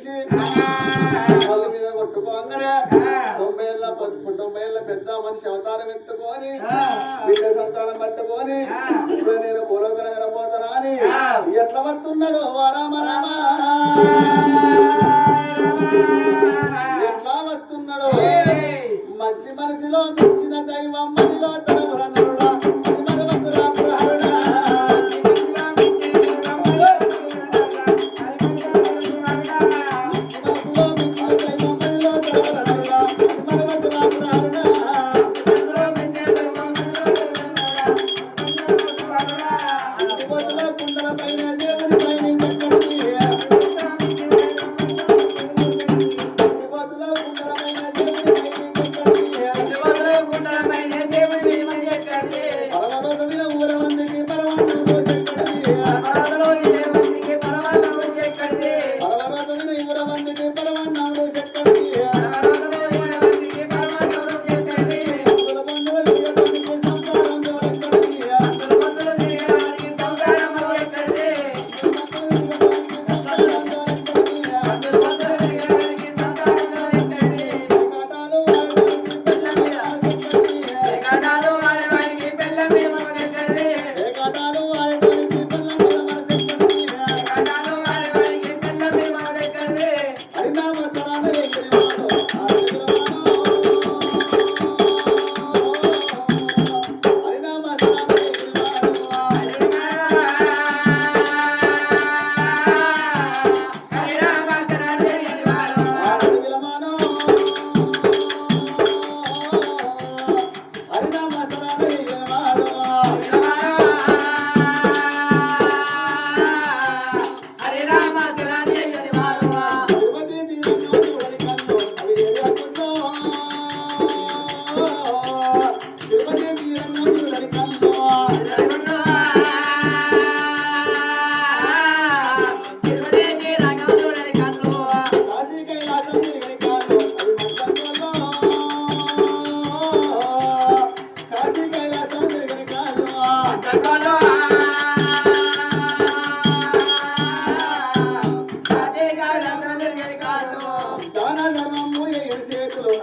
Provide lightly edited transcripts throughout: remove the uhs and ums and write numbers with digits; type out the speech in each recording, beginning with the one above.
తీసి వాళ్ళ మీద కొట్టుకోగానే 90 ఏళ్ళ పెద్ద మనిషి అవతారం ఎత్తుకొని బిడ్డ సంతానం పట్టుకొని ఇప్పుడు నేను భూలోకనగర పోతానా అని ఎట్లా వస్తున్నాడు రామ రామ ఎట్లా వస్తున్నాడు మంచి మనసులో మెచ్చిన దైవం మదిలో తనముల నరుడా మరవకురా ప్రహరుడా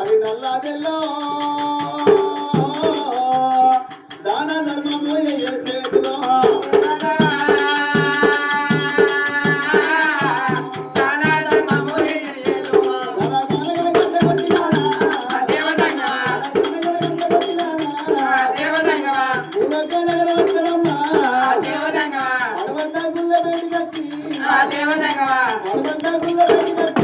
అవి నల్లదెల్లో దాన ధర్మము చేతులో దేవదంగ